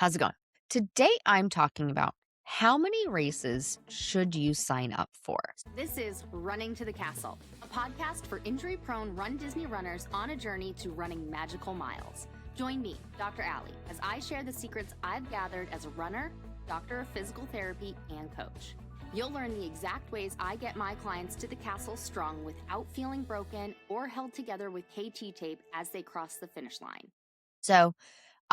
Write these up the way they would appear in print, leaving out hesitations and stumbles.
How's it going? Today I'm talking about how many races should you sign up for? This is Running to the Castle, a podcast for injury prone Run Disney runners on a journey to running magical miles. Join me, Dr. Allie, as I share the secrets I've gathered as a runner, doctor of physical therapy, and coach. You'll learn the exact ways I get my clients to the castle strong without feeling broken or held together with KT tape as they cross the finish line. So,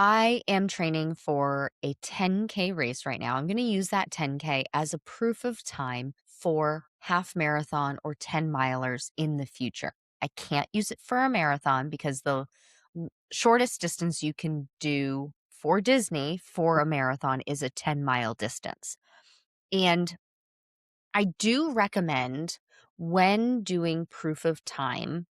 I am training for a 10K race right now. I'm going to use that 10K as a proof of time for half marathon or 10 milers in the future. I can't use it for a marathon because the shortest distance you can do for Disney for a marathon is a 10-mile distance. And I do recommend when doing proof of time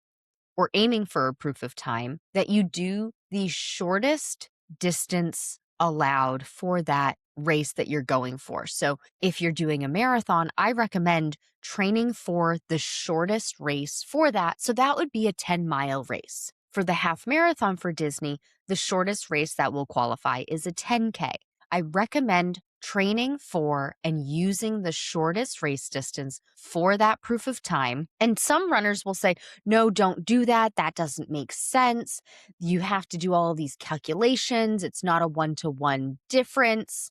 or aiming for a proof of time that you do the shortest distance allowed for that race that you're going for. So if you're doing a marathon, I recommend training for the shortest race for that. So that would be a 10-mile race. For the half marathon for Disney, the shortest race that will qualify is a 10K. I recommend training for and using the shortest race distance for that proof of time. And some runners will say, no, don't do that. That doesn't make sense. You have to do all of these calculations. It's not a one-to-one difference.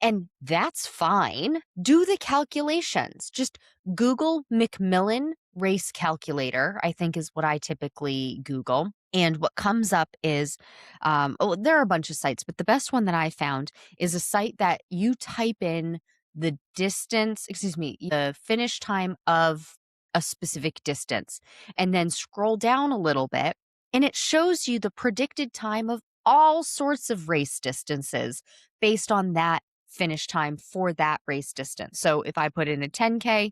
And that's fine. Do the calculations. Just Google Macmillan race calculator, I think is what I typically Google. And what comes up is, there are a bunch of sites, but the best one that I found is a site that you type in the the finish time of a specific distance, and then scroll down a little bit, and it shows you the predicted time of all sorts of race distances based on that finish time for that race distance. So if I put in a 10K,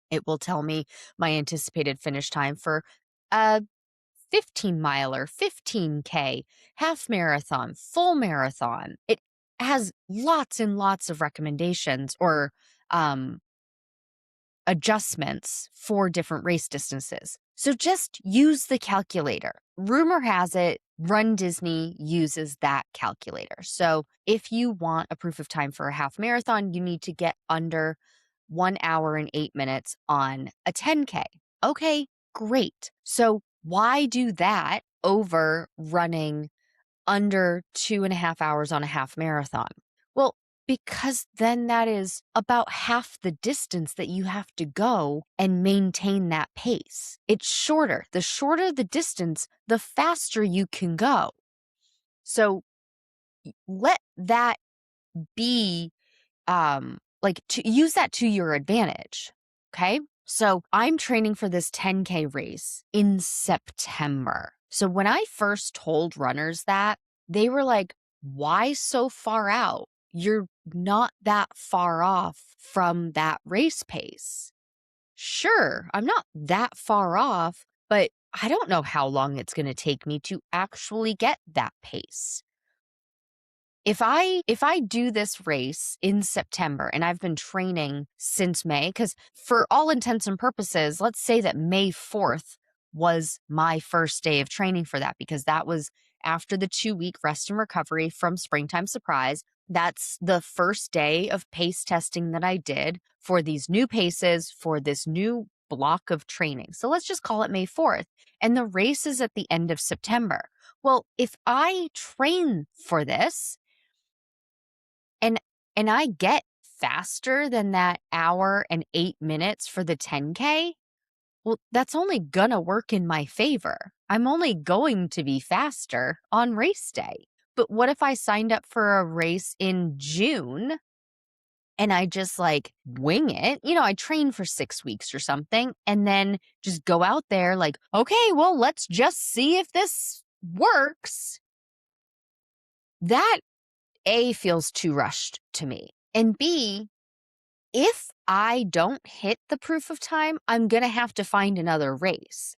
it will tell me my anticipated finish time for a 15-miler, 15K, half marathon, full marathon. It has lots and lots of recommendations or adjustments for different race distances. So just use the calculator. Rumor has it, Run Disney uses that calculator. So if you want a proof of time for a half marathon, you need to get under 1 hour and 8 minutes on a 10K. Okay, great. So why do that over running under 2.5 hours on a half marathon? Well, because then that is about half the distance that you have to go and maintain that pace. It's shorter. The shorter the distance, the faster you can go. So let that be, to use that to your advantage. Okay. So I'm training for this 10K race in September. So when I first told runners that, they were like, why so far out? You're not that far off from that race pace. Sure, I'm not that far off, but I don't know how long it's going to take me to actually get that pace. If I do this race in September and I've been training since May, because for all intents and purposes, let's say that May 4th was my first day of training for that, because that was after the 2-week rest and recovery from Springtime Surprise. That's the first day of pace testing that I did for these new paces for this new block of training. So let's just call it May 4th. And the race is at the end of September. Well, if I train for this, and I get faster than that hour and 8 minutes for the 10K, well, that's only gonna work in my favor. I'm only going to be faster on race day. But what if I signed up for a race in June and I just wing it? I train for 6 weeks or something and then just go out there okay, well, let's just see if this works. That A, feels too rushed to me. And B, if I don't hit the proof of time, I'm going to have to find another race.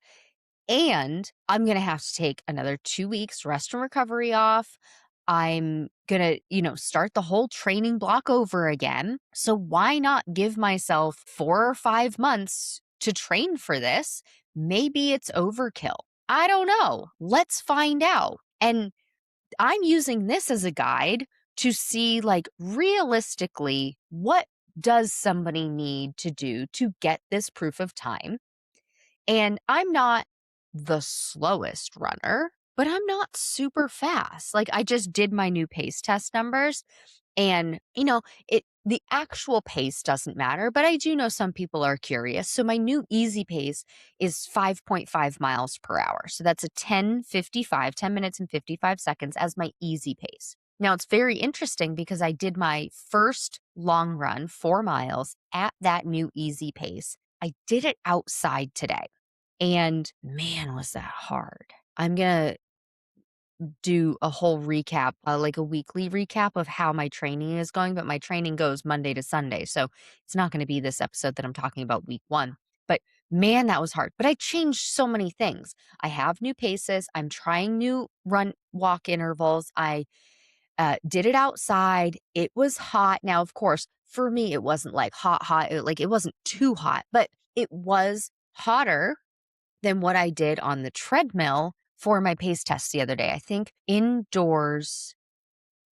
And I'm going to have to take another 2 weeks rest and recovery off. I'm going to, start the whole training block over again. So why not give myself 4 or 5 months to train for this? Maybe it's overkill. I don't know. Let's find out. And I'm using this as a guide to see, like, realistically, what does somebody need to do to get this proof of time? And I'm not the slowest runner, but I'm not super fast. Like, I just did my new pace test numbers, and, the actual pace doesn't matter, but I do know some people are curious. So my new easy pace is 5.5 miles per hour. So that's a 10 minutes and 55 seconds as my easy pace. Now it's very interesting because I did my first long run, 4 miles, at that new easy pace. I did it outside today. And man, was that hard. I'm going to do a whole recap, like a weekly recap of how my training is going, but my training goes Monday to Sunday. So it's not going to be this episode that I'm talking about week one. But man, that was hard. But I changed so many things. I have new paces. I'm trying new run walk intervals. I did it outside. It was hot. Now, of course, for me, it wasn't like hot, hot. Like it wasn't too hot, but it was hotter than what I did on the treadmill for my pace test the other day. I think indoors,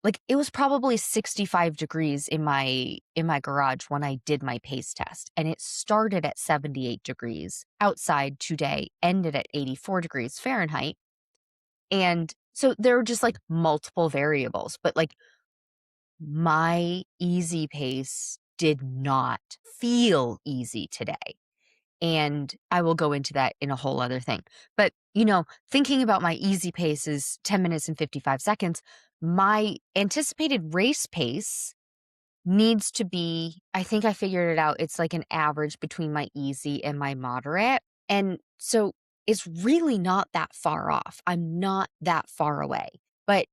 like it was probably 65 degrees in my garage when I did my pace test, and it started at 78 degrees outside today, ended at 84 degrees Fahrenheit. And so there were just like multiple variables, but like my easy pace did not feel easy today. And I will go into that in a whole other thing. But, thinking about my easy pace is 10 minutes and 55 seconds. My anticipated race pace needs to be, I think I figured it out. It's like an average between my easy and my moderate. And so it's really not that far off. I'm not that far away. But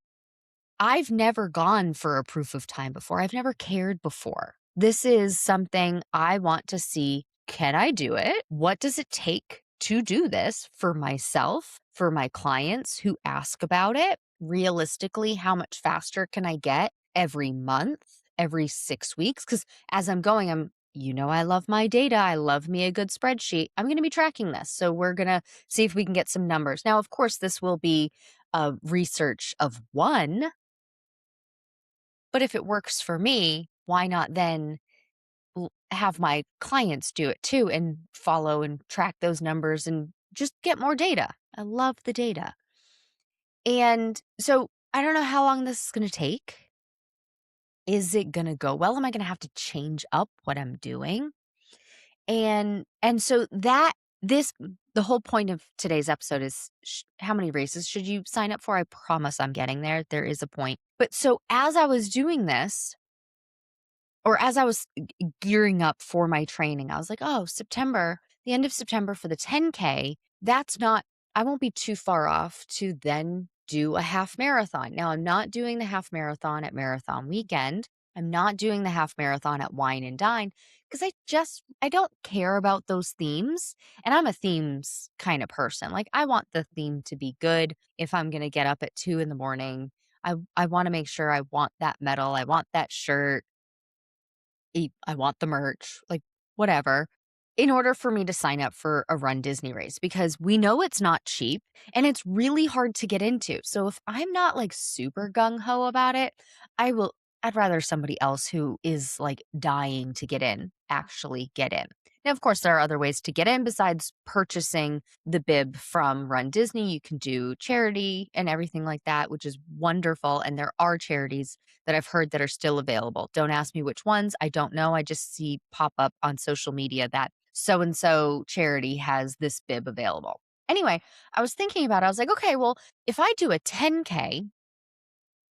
I've never gone for a proof of time before. I've never cared before. This is something I want to see. Can I do it? What does it take to do this for myself, for my clients who ask about it? Realistically, how much faster can I get every month, every 6 weeks? Because as I'm going, I love my data. I love me a good spreadsheet. I'm going to be tracking this. So we're going to see if we can get some numbers. Now, of course, this will be a research of one, but if it works for me, why not then have my clients do it too and follow and track those numbers and just get more data? I love the data. And so I don't know how long this is going to take. Is it going to go well? Am I going to have to change up what I'm doing? And so that this the whole point of today's episode is how many races should you sign up for? I promise I'm getting there. There is a point. But so as I was doing this, or as I was gearing up for my training, I was like, "Oh, September, the end of September for the 10K, that's not I won't be too far off to then do a half marathon." Now, I'm not doing the half marathon at marathon weekend. I'm not doing the half marathon at Wine and Dine because I don't care about those themes, and I'm a themes kind of person. Like, I want the theme to be good. If I'm gonna get up at 2 in the morning, I wanna make sure I want that medal, I want that shirt, I want the merch, like, whatever, in order for me to sign up for a Run Disney race, because we know it's not cheap and it's really hard to get into. So if I'm not like super gung ho about it, I'd rather somebody else who is like dying to get in actually get in. Now, of course, there are other ways to get in besides purchasing the bib from Run Disney. You can do charity and everything like that, which is wonderful. And there are charities that I've heard that are still available. Don't ask me which ones. I don't know. I just see pop up on social media that so and so charity has this bib available. Anyway, I was thinking about it. I was like, okay, well, if I do a 10K,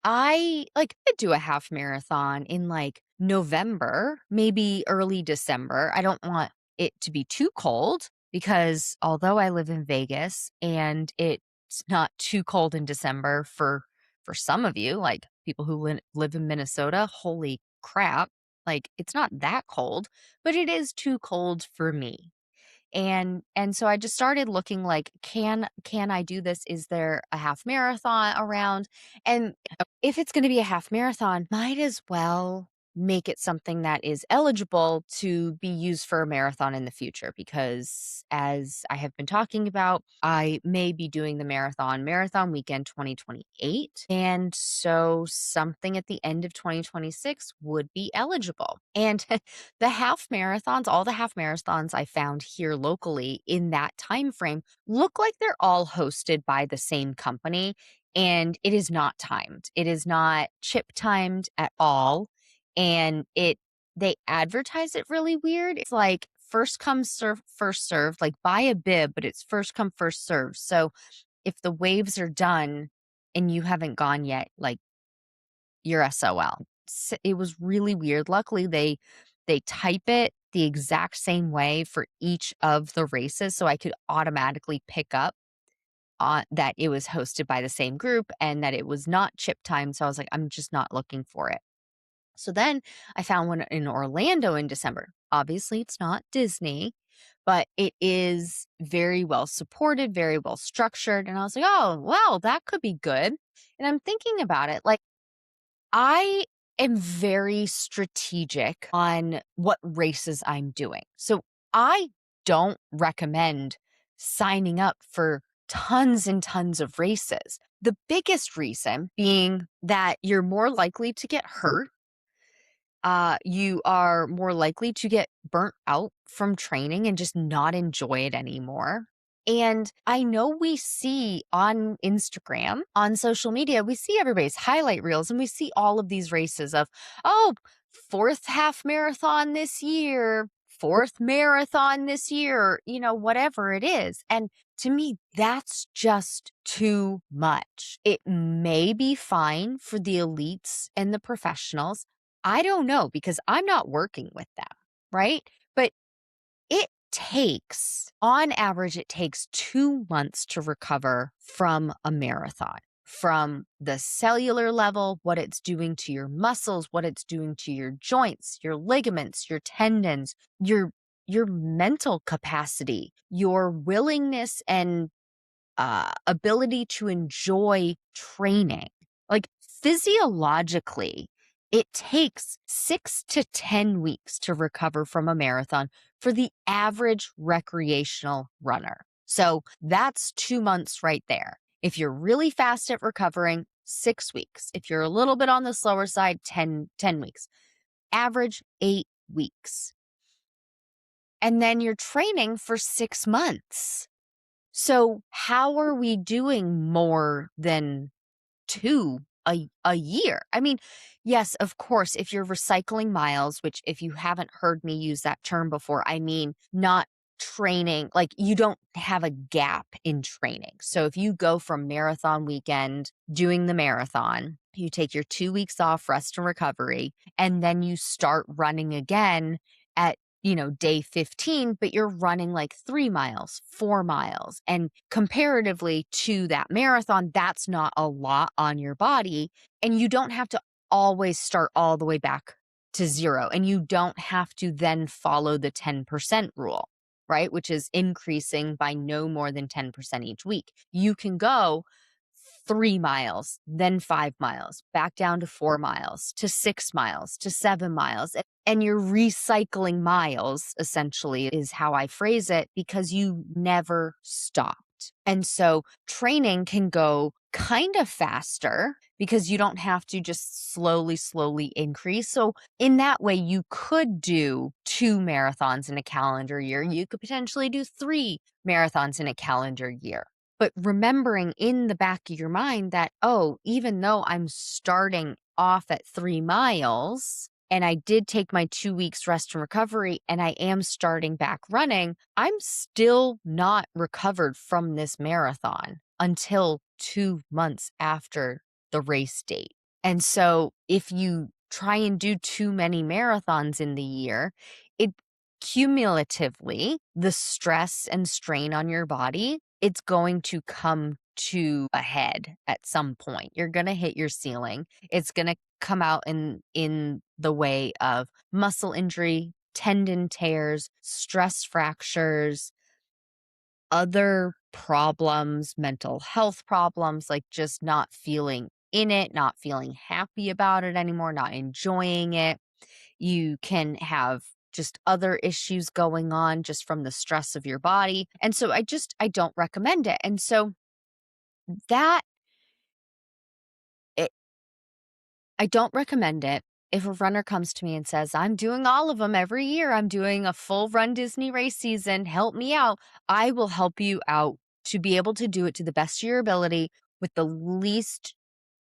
could do a half marathon in like November, maybe early December. I don't want it to be too cold because although I live in Vegas and it's not too cold in December for some of you, like people who live in Minnesota, holy crap. Like it's not that cold, but it is too cold for me. And so I just started looking like, can I do this? Is there a half marathon around? And if it's gonna be a half marathon, might as well make it something that is eligible to be used for a marathon in the future because as I have been talking about, I may be doing the marathon weekend 2028. And so something at the end of 2026 would be eligible. And the half marathons, all the half marathons I found here locally in that time frame look like they're all hosted by the same company, and it is not timed. It is not chip timed at all, and it they advertise it really weird. It's like first come serve first served, like buy a bib, but it's first come first served. So if the waves are done and you haven't gone yet, like you're SOL. It was really weird. Luckily, they type it the exact same way for each of the races, so I could automatically pick up on that it was hosted by the same group and that it was not chip time. So I was like, I'm just not looking for it. So then I found one in Orlando in December. Obviously, it's not Disney, but it is very well supported, very well structured. And I was like, oh, well, that could be good. And I'm thinking about it like, I am very strategic on what races I'm doing. So I don't recommend signing up for tons and tons of races. The biggest reason being that you're more likely to get hurt. You are more likely to get burnt out from training and just not enjoy it anymore. And I know we see on Instagram, on social media, we see everybody's highlight reels and we see all of these races of, oh, fourth half marathon this year, fourth marathon this year, whatever it is. And to me, that's just too much. It may be fine for the elites and the professionals. I don't know because I'm not working with them, right? But on average, it takes 2 months to recover from a marathon, from the cellular level, what it's doing to your muscles, what it's doing to your joints, your ligaments, your tendons, your mental capacity, your willingness and ability to enjoy training. Like physiologically, it takes 6 to 10 weeks to recover from a marathon for the average recreational runner. So that's 2 months right there. If you're really fast at recovering, 6 weeks. If you're a little bit on the slower side, 10 weeks. Average 8 weeks. And then you're training for 6 months. So how are we doing more than two a year? I mean, yes, of course, if you're recycling miles, which if you haven't heard me use that term before, I mean not training, like you don't have a gap in training. So if you go from marathon weekend doing the marathon, you take your 2 weeks off, rest and recovery, and then you start running again at day 15, but you're running like 3 miles, 4 miles. And comparatively to that marathon, that's not a lot on your body. And you don't have to always start all the way back to zero. And you don't have to then follow the 10% rule, right? Which is increasing by no more than 10% each week. You can go 3 miles, then 5 miles, back down to 4 miles, to 6 miles, to 7 miles. And you're recycling miles, essentially, is how I phrase it, because you never stopped. And so training can go kind of faster because you don't have to just slowly increase. So in that way, you could do 2 marathons in a calendar year. You could potentially do 3 marathons in a calendar year. But remembering in the back of your mind that, oh, even though I'm starting off at 3 miles and I did take my 2 weeks rest and recovery and I am starting back running, I'm still not recovered from this marathon until 2 months after the race date. And so if you try and do too many marathons in the year, it cumulatively, the stress and strain on your body, it's going to come to a head at some point. You're going to hit your ceiling. It's going to come out in the way of muscle injury, tendon tears, stress fractures, other problems, mental health problems, like just not feeling in it, not feeling happy about it anymore, not enjoying it. You can have just other issues going on just from the stress of your body. And so I don't recommend it. And so that it, I don't recommend it. If a runner comes to me and says, I'm doing all of them every year, I'm doing a full Run Disney race season, help me out, I will help you out to be able to do it to the best of your ability with the least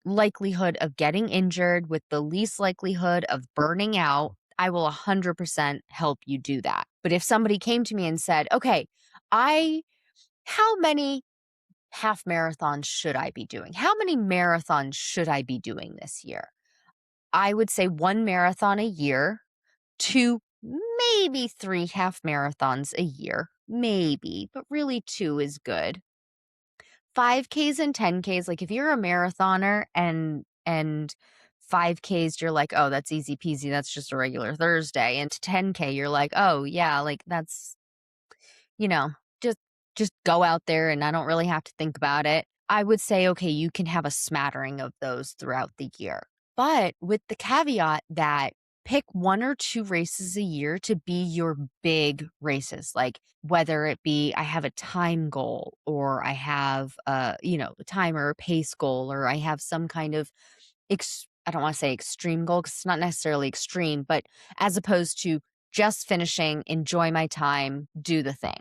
likelihood of getting injured, with the least likelihood of burning out. I will 100% help you do that. But if somebody came to me and said, okay, I, how many half marathons should I be doing? How many marathons should I be doing this year? I would say 1 marathon a year, 2, maybe 3 half marathons a year, maybe, but really 2 is good. 5Ks and 10Ks, like, if you're a marathoner and 5Ks, you're like, "Oh, that's easy peasy, that's just a regular Thursday," and to 10K, you're like, "Oh, yeah, like, that's you know, just just go out there and I don't really have to think about it." I would say, okay, you can have a smattering of those throughout the year, but with the caveat that pick 1 or 2 races a year to be your big races, like, whether it be I have a time goal or I have a time or a pace goal, or I have some kind of I don't wanna say extreme goal 'cause it's not necessarily extreme, but as opposed to just finishing, enjoy my time, do the thing.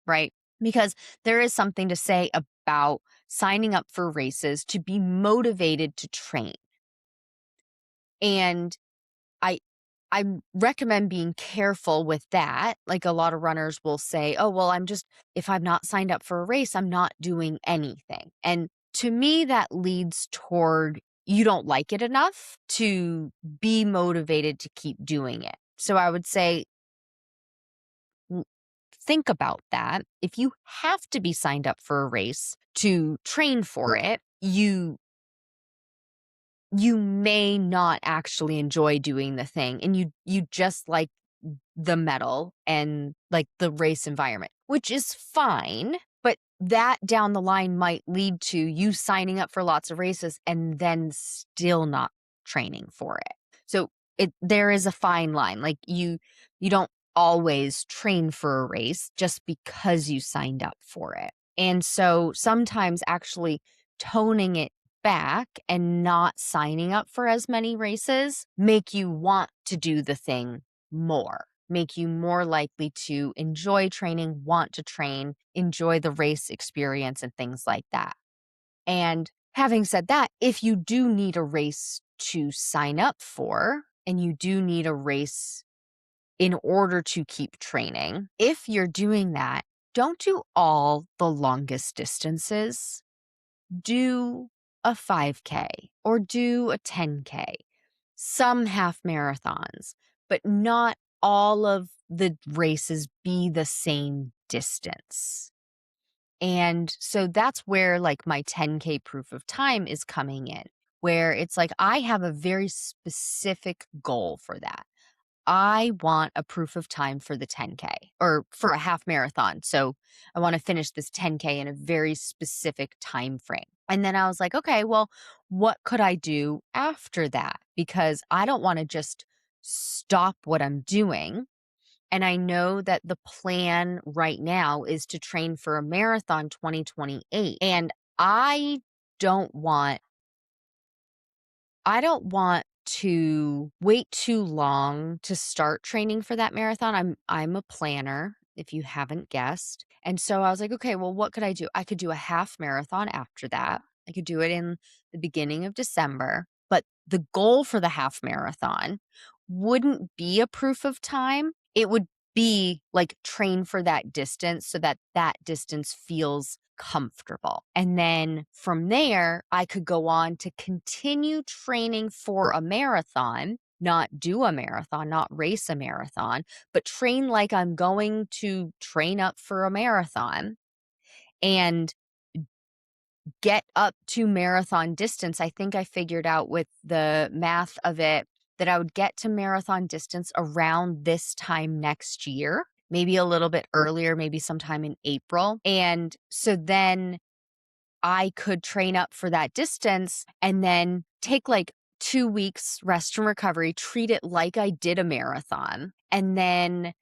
Right? Because there is something to say about signing up for races to be motivated to train. And I I recommend being careful with that. Like a lot of runners will say, "Oh, well, if I'm not signed up for a race, I'm not doing anything." And to me that leads toward you don't like it enough to be motivated to keep doing it. So I would say think about that. If you have to be signed up for a race to train for it, you may not actually enjoy doing the thing and you just like the medal and like the race environment, which is fine, but that down the line might lead to you signing up for lots of races and then still not training for it. So there is a fine line. Like you don't always train for a race just because you signed up for it. And so sometimes actually toning it back and not signing up for as many races make you want to do the thing more, make you more likely to enjoy training, want to train, enjoy the race experience, and things like that. And having said that, if you do need a race to sign up for, and you do need a race in order to keep training, if you're doing that, don't do all the longest distances. Do a 5K or do a 10K, some half marathons, but not all of the races be the same distance. And so that's where like my 10K proof of time is coming in, where it's like I have a very specific goal for that. I want a proof of time for the 10K or for a half marathon. So I want to finish this 10K in a very specific time frame. And then I was like, okay, well, what could I do after that? Because I don't want to just stop what I'm doing. And I know that the plan right now is to train for a marathon 2028. And don't want I don't want to wait too long to start training for that marathon. I'm a planner, if you haven't guessed. And so I was like, okay, well, what could I do? I could do a half marathon after that. I could do it in the beginning of December. But the goal for the half marathon wouldn't be a proof of time. It would be like train for that distance so that that distance feels comfortable. And then from there, I could go on to continue training for a marathon, not do a marathon, not race a marathon, but train like I'm going to train up for a marathon and get up to marathon distance. I think I figured out with the math of it that I would get to marathon distance around this time next year, maybe a little bit earlier, maybe sometime in April. And so then I could train up for that distance and then take like 2 weeks rest and recovery, treat it like I did a marathon, and then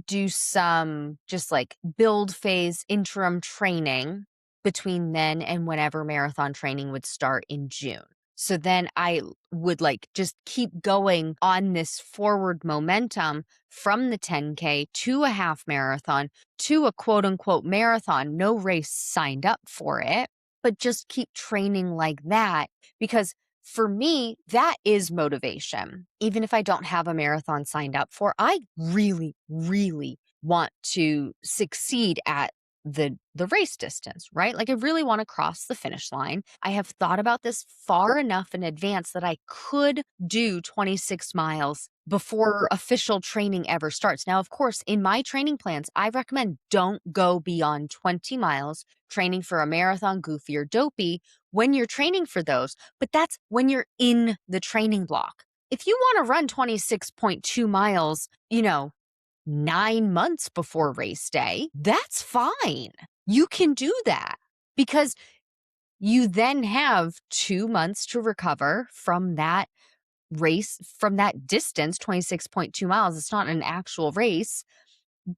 do some just like build phase interim training between then and whenever marathon training would start in June. So then I would like just keep going on this forward momentum from the 10K to a half marathon to a quote unquote marathon. No race signed up for it, but just keep training like that because for me, that is motivation. Even if I don't have a marathon signed up for, I really, really want to succeed at the race distance, right? Like I really want to cross the finish line. I have thought about this far enough in advance that I could do 26 miles before official training ever starts. Now, of course, in my training plans, I recommend don't go beyond 20 miles training for a marathon, goofy or dopey when you're training for those, but that's when you're in the training block. If you want to run 26.2 miles, 9 months before race day, that's fine. You can do that because you then have 2 months to recover from that race, from that distance, 26.2 miles. It's not an actual race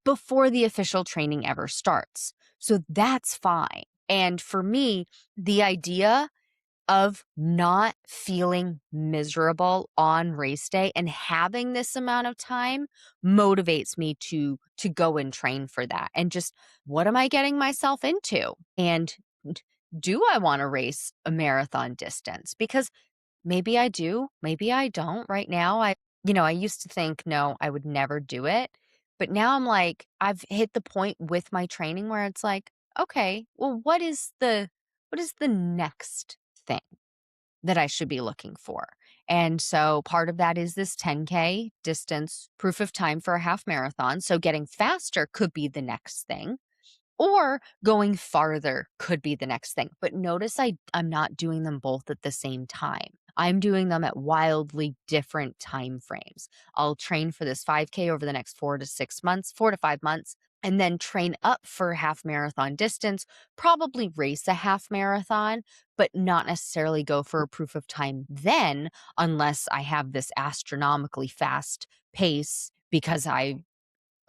before the official training ever starts. So that's fine. And for me, the idea of not feeling miserable on race day and having this amount of time motivates me to go and train for that. And just what am I getting myself into? And do I want to race a marathon distance? Because maybe I do, maybe I don't. Right now, I used to think, no, I would never do it. But now I'm like, I've hit the point with my training where it's like, okay, well, what is the next thing that I should be looking for? And so part of that is this 10K distance proof of time for a half marathon. So getting faster could be the next thing. Or going farther could be the next thing. But notice I'm not doing them both at the same time. I'm doing them at wildly different time frames. I'll train for this 5K over the next 4 to 6 months, 4 to 5 months, and then train up for half marathon distance, probably race a half marathon, but not necessarily go for a proof of time then, unless I have this astronomically fast pace because I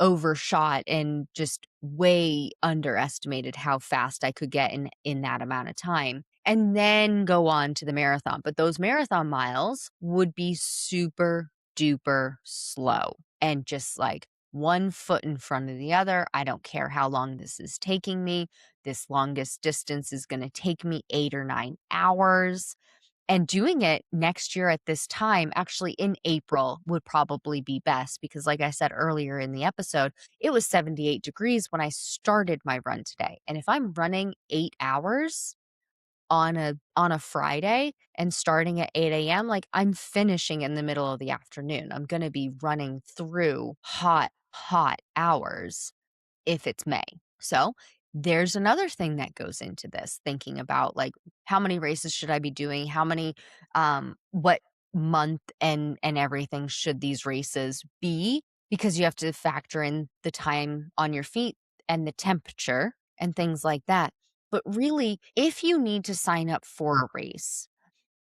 overshot and just way underestimated how fast I could get in that amount of time, and then go on to the marathon. But those marathon miles would be super duper slow and just like one foot in front of the other. I don't care how long this is taking me. This longest distance is going to take me 8 or 9 hours. And doing it next year at this time, actually in April, would probably be best because, like I said earlier in the episode, it was 78 degrees when I started my run today. And if I'm running 8 hours on a Friday and starting at 8 a.m., like I'm finishing in the middle of the afternoon. I'm going to be running through hot, hot hours if it's May. So there's another thing that goes into this, thinking about like how many races should I be doing? How many, what month and everything should these races be? Because you have to factor in the time on your feet and the temperature and things like that. But really, if you need to sign up for a race,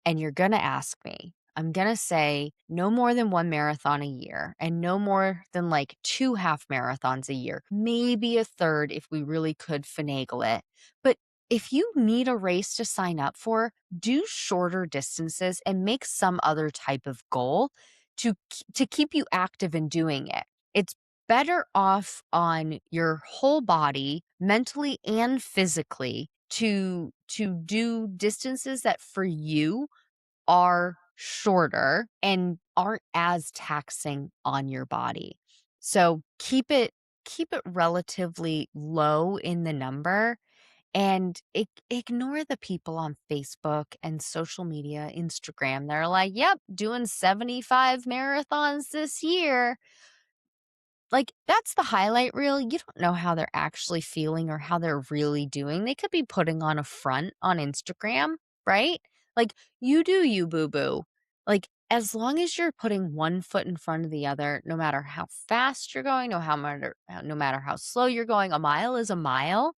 and you're going to ask me, I'm going to say no more than one marathon a year and no more than like 2 half marathons a year, maybe a third if we really could finagle it. But if you need a race to sign up for, do shorter distances and make some other type of goal to keep you active in doing it. It's better off on your whole body, mentally and physically, to do distances that for you are shorter and aren't as taxing on your body. So keep it relatively low in the number and ignore the people on Facebook and social media, Instagram. They're like, "Yep, doing 75 marathons this year." Like, that's the highlight reel. You don't know how they're actually feeling or how they're really doing. They could be putting on a front on Instagram, right? Like, you do you, boo boo. Like, as long as you're putting one foot in front of the other, no matter how fast you're going, no matter how slow you're going, a mile is a mile.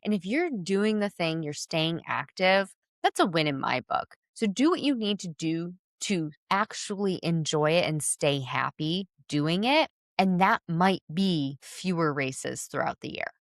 And if you're doing the thing, you're staying active, that's a win in my book. So do what you need to do to actually enjoy it and stay happy doing it. And that might be fewer races throughout the year.